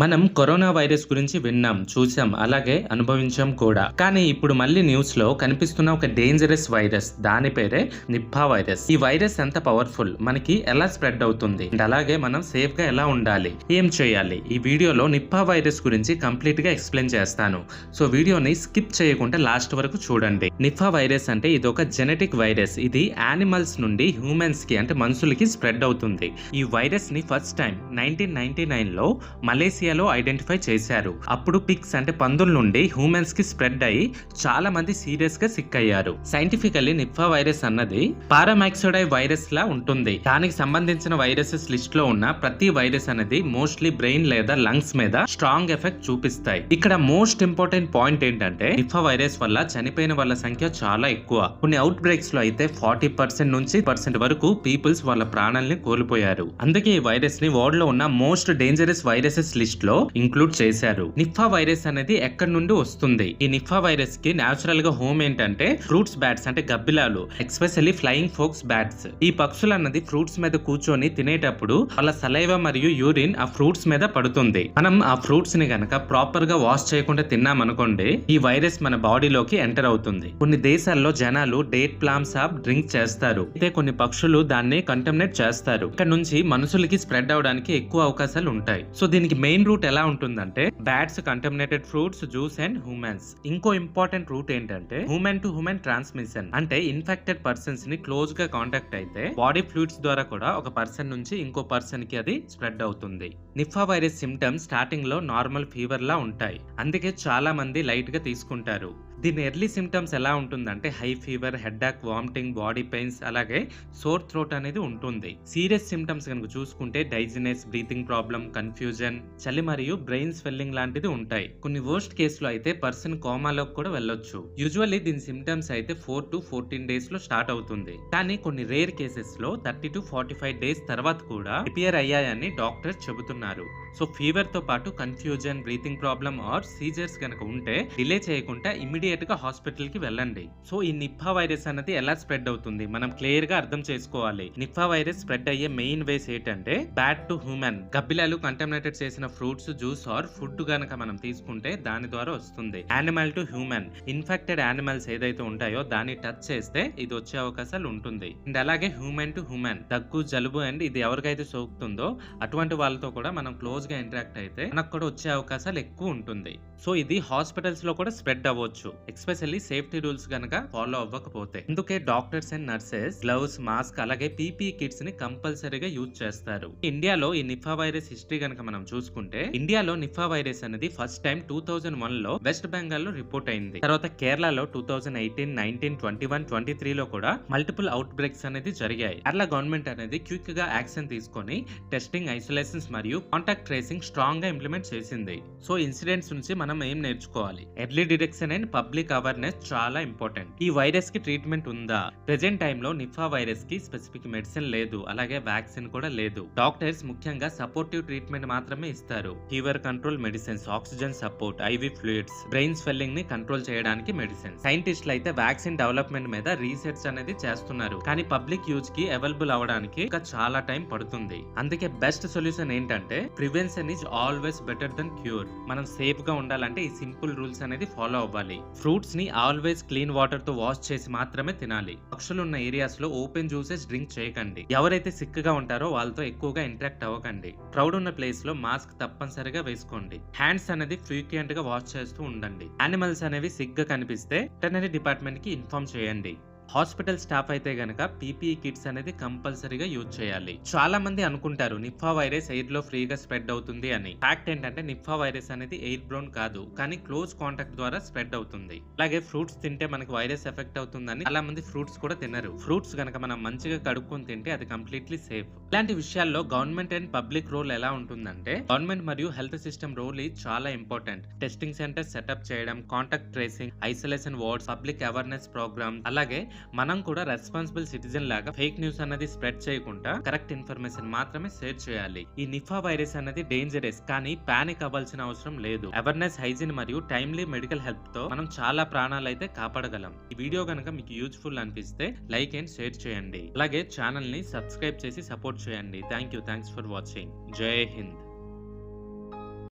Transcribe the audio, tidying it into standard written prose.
మనం corona virus గురించి విన్నాం, చూసాం, అలాగే అనుభవించాం కూడా. కానీ ఇప్పుడు మళ్ళీ న్యూస్ లో కనిపిస్తున్న ఒక డేంజరస్ వైరస్, దాని పేరే నిప్పా వైరస్. ఈ వైరస్ ఎంత పవర్ఫుల్, మనకి ఎలా స్ప్రెడ్ అవుతుంది, అండ్ అలాగే మనం సేఫ్ గా ఎలా ఉండాలి, ఏం చేయాలి, ఈ వీడియోలో నిప్పా వైరస్ గురించి కంప్లీట్ గా ఎక్స్ప్లెయిన్ చేస్తాను. సో వీడియోని స్కిప్ చేయకుండా లాస్ట్ వరకు చూడండి. నిప్పా వైరస్ అంటే ఇది ఒక జెనెటిక్ వైరస్. ఇది యానిమల్స్ నుండి హ్యూమన్స్ కి అంటే మనుషులకి స్ప్రెడ్ అవుతుంది. ఈ వైరస్ ని ఫస్ట్ టైం 1999 లో మలేసియాలో ఐడెంటిఫై చేశారు. అప్పుడు పిగ్స్ అంటే పందుల నుండి హ్యూమన్స్ కి స్ప్రెడ్ అయ్యి చాలా మంది సీరియస్ గా సిక్ అయ్యారు. సైంటిఫికల్లీ నిప్పా వైరస్ అన్నది పారామైక్సోడై వైరస్ లా ఉంటుంది. దానికి సంబంధించిన వైరసెస్ లిస్ట్ లో ఉన్న ప్రతి వైరస్ అనేది మోస్ట్లీ బ్రెయిన్ లేదా లంగ్స్ మీద స్ట్రాంగ్ ఎఫెక్ట్ చూపిస్తాయి. ఇక్కడ మోస్ట్ ఇంపార్టెంట్ పాయింట్ ఏంటంటే నిప్పా వైరస్ వల్ల చనిపోయిన వాళ్ళ సంఖ్య చాలా ఎక్కువ. కొన్ని అవుట్ బ్రేక్స్ లో అయితే 40% నుంచి వరకు పీపుల్స్ వాళ్ళ ప్రాణాలని కోల్పోయారు. అందుకే ఈ వైరస్ ని వరల్డ్ లో ఉన్న మోస్ట్ డేంజరస్ వైరసెస్ లిస్ట్ లో ఇంక్లూడ్ చేశారు. నిప్పా వైరస్ అనేది ఎక్కడి నుండి వస్తుంది? ఈ నిప్పా వైరస్ కి నేచురల్ గా హోమ్ ఏంటంటే ఫ్రూట్స్ బ్యాట్స్ అంటే గబ్బిలాలు, ఎస్పెషల్లీ ఫ్లయింగ్ ఫోక్స్ బ్యాట్స్. ఈ పక్షులు అన్నది ఫ్రూట్స్ మీద కూర్చొని తినేటప్పుడు వాళ్ళ సలైవా మరియు యూరిన్ ఆ ఫ్రూట్స్ మీద పడుతుంది. మనం ఆ ఫ్రూట్స్ ని గనక ప్రాపర్ గా వాష్ చేయకుండా తిన్నాం అనుకోండి, ఈ వైరస్ మన బాడీలోకి ఎంటర్ అవుతుంది. కొన్ని దేశాల్లో జనాలు డేట్ ప్లామ్ సాప్ డ్రింక్ చేస్తారు, అయితే కొన్ని పక్షులు దాన్ని కంటమినేట్ చేస్తారు. ఇక్కడ నుంచి మనుషులకి స్ప్రెడ్ అవడానికి ఎక్కువ అవకాశాలు ఉంటాయి. సో దీనికి మెయిన్ రూట్ ఎలా ఉంటుందంటే bats, contaminated fruits, juice and humans. ఇంకో ఇంపార్టెంట్ రూట్ ఏంటంటే హ్యూమన్ టు హ్యూమన్ ట్రాన్స్మిషన్. అంటే ఇన్ఫెక్టెడ్ పర్సన్స్ ని క్లోజ్ గా కాంటాక్ట్ అయితే బాడీ ఫ్లూయిడ్స్ ద్వారా కూడా ఒక పర్సన్ నుంచి ఇంకో పర్సన్ కి అది స్ప్రెడ్ అవుతుంది. నిప్పా వైరస్ సిమ్టమ్స్ స్టార్టింగ్ లో నార్మల్ ఫీవర్ లా ఉంటాయి, అందుకే చాలా మంది లైట్ గా తీసుకుంటారు. దీని ఎర్లీ సిమ్టమ్స్ ఎలా ఉంటుందంటే high fever, headache, vomiting, body pains, అలాగే సోర్ థ్రోట్ అనేది ఉంటుంది. సీరియస్ సిమ్టమ్స్ కనుక చూసుకుంటే డైజినెస్, బ్రీతింగ్ ప్రాబ్లం, కన్ఫ్యూజన్, చలి మరియు బ్రెయిన్ స్వెల్లింగ్ లాంటిది ఉంటాయి. కొన్ని వర్స్ట్ కేసులో అయితే పర్సన్ కోమాలోకి కూడా వెళ్ళొచ్చు. యూజువల్లీ దీని సిమ్టమ్స్ అయితే 4 to 14 డేస్ లో స్టార్ట్ అవుతుంది. కానీ కొన్ని రేర్ కేసెస్ లో 30 to 45 డేస్ తర్వాత కూడా రిపేర్ అయ్యాయని డాక్టర్స్ చెబుతున్నారు. సో ఫీవర్ తో పాటు confusion, breathing problem or seizures కనుక ఉంటే డిలే చేయకుండా ఇమీడియట్ గా హాస్పిటల్ కి వెళ్ళండి. సో ఈ నిప్పా వైరస్ అనేది ఎలా స్ప్రెడ్ అవుతుంది మనం క్లియర్ గా అర్థం చేసుకోవాలి. నిప్పా వైరస్ స్ప్రెడ్ అయ్యే మెయిన్ వేస్ ఏంటంటే బ్యాట్ టు హ్యూమన్. గబ్బిలాలు కంటామినేటెడ్ చేసిన ఫ్రూట్స్, జ్యూస్ ఆర్ ఫుడ్ గనక మనం తీసుకుంటే దాని ద్వారా వస్తుంది. Animal to human, infected animals ఏదైతే ఉంటాయో దాన్ని టచ్ చేస్తే ఇది వచ్చే అవకాశాలు ఉంటుంది. అండ్ అలాగే హ్యూమన్ టు హ్యూమన్, దగ్గు, జలుబు అండ్ ఇది ఎవరికైతే సోకుతుందో అటువంటి వాళ్ళతో కూడా మనం క్లోజ్ గా ఇంటరాక్ట్ అయితే మనకు కూడా వచ్చే అవకాశాలు ఎక్కువ ఉంటుంది. సో ఇది హాస్పిటల్స్ లో కూడా స్ప్రెడ్ అవ్వచ్చు, ఎస్పెషల్లీ సేఫ్టీ రూల్స్ గనక ఫాలో అవ్వకపోతే. అందుకే doctors and nurses gloves, mask అలాగే పీపీ కిట్స్ ని కంపల్సరీగా యూజ్ చేస్తారు. ఇండియాలో ఈ నిప్పా వైరస్ హిస్టరీ గనక మనం చూసుకుంటే ఇండియాలో నిప్పా వైరస్ అనేది ఫస్ట్ టైం 2001 లో వెస్ట్ బెంగాల్ లో రిపోర్ట్ అయింది. తర్వాత కేరళలో 2018, 19, 21, 23 లో కూడా మల్టిపుల్ అవుట్ బ్రేక్స్ అనేది జరిగాయి. కేరళ గవర్నమెంట్ అనేది క్విక్ గా యాక్షన్ తీసుకొని టెస్టింగ్, ఐసోలేషన్స్ మరియు కాంటాక్ట్ ట్రేసింగ్ స్ట్రాంగ్ గా ఇంప్లిమెంట్ చేసింది. సో ఇన్సిడెంట్స్ నుంచి మనం ఏం నేర్చుకోవాలి? Early detection and public awareness చాలా ఇంపార్టెంట్. ఈ వైరస్ కి ట్రీట్మెంట్ ఉందా? ప్రెజెంట్ టైమ్ లో నిప్పా వైరస్ కి స్పెసిఫిక్ మెడిసిన్ లేదు, అలాగే వ్యాక్సిన్ కూడా లేదు. డాక్టర్స్ ముఖ్యంగా సపోర్టివ్ ట్రీట్మెంట్ మాత్రమే ఇస్తారు. Fever control medicines, oxygen support, IV fluids, brain swelling ని కంట్రోల్ చేయడానికి మెడిసిన్స్. సైంటిస్టులు అయితే వ్యాక్సిన్ డెవలప్మెంట్ మీద రీసెర్చ్ అనేది చేస్తున్నారు, కానీ పబ్లిక్ యూజ్ కి అవైలబుల్ అవడానికి ఇంకా చాలా టైం పడుతుంది. అందుకే బెస్ట్ సొల్యూషన్ ఏంటంటే prevention is always better than cure. మనం సేఫ్ గా ఉండాలంటే ఈ సింపుల్ రూల్స్ అనేది ఫాలో అవ్వాలి. ఫ్రూట్స్ ని ఆల్వేస్ క్లీన్ వాటర్ తో వాష్ చేసి మాత్రమే తినాలి. పక్షులు ఉన్న ఏరియాస్ లో ఓపెన్ జ్యూసెస్ డ్రింక్ చేయకండి. ఎవరైతే సిక్ గా ఉంటారో వాళ్ళతో ఎక్కువగా ఇంటరాక్ట్ అవ్వకండి. క్రౌడ్ ఉన్న ప్లేస్ లో మాస్క్ తప్పనిసరిగా వేసుకోండి. హ్యాండ్స్ అనేది ఫ్రీక్వెంట్ గా వాష్ చేస్తూ ఉండండి. యానిమల్స్ అనేవి సిక్ గా కనిపిస్తే వెటర్నరీ డిపార్ట్మెంట్ కి ఇన్ఫార్మ్ చేయండి. హాస్పిటల్ స్టాఫ్ అయితే గనక పీపీఈ కిట్స్ అనేది కంపల్సరీగా యూజ్ చేయాలి. చాలా మంది అనుకుంటారు నిప్పా వైరస్ ఎయిర్ లో ఫ్రీగా స్ప్రెడ్ అవుతుంది అని. ఫ్యాక్ట్ ఏంటంటే నిప్పా వైరస్ అనేది ఎయిర్ బ్రోన్ కాదు, కానీ క్లోజ్ కాంటాక్ట్ ద్వారా స్ప్రెడ్ అవుతుంది. అలాగే ఫ్రూట్స్ తింటే మనకి వైరస్ ఎఫెక్ట్ అవుతుందని చాలా మంది ఫ్రూట్స్ కూడా తినరు. ఫ్రూట్స్ గనక మనం మంచిగా కడుక్కొని తింటే అది కంప్లీట్లీ సేఫ్. ఇలాంటి విషయాల్లో గవర్నమెంట్ అండ్ పబ్లిక్ రోల్ ఎలా ఉంటుందంటే గవర్నమెంట్ మరియు హెల్త్ సిస్టమ్ రోల్ చాలా ఇంపార్టెంట్. టెస్టింగ్ సెంటర్ సెటప్ చేయడం, contact tracing, isolation wards, public awareness programme, అలాగే మనం కూడా రెస్పాన్సిబుల్ సిటిజన్ లాగా ఫేక్ న్యూస్ అనేది స్ప్రెడ్ చేయకుండా కరెక్ట్ ఇన్ఫర్మేషన్ మాత్రమే షేర్ చేయాలి. ఈ నిప్పా వైరస్ అనేది డేంజరస్, కానీ పానిక్ అవ్వాల్సిన అవసరం లేదు. అవేర్నెస్, హైజీన్ మరియు టైమ్లీ మెడికల్ హెల్ప్ తో మనం చాలా ప్రాణాలు అయితే కాపాడగలం. ఈ వీడియో కనుక మీకు యూజ్ఫుల్ అనిపిస్తే లైక్ అండ్ షేర్ చేయండి. అలాగే ఛానల్ ని సబ్స్క్రైబ్ చేసి సపోర్ట్ చేయండి. Thanks for watching. జై హింద్.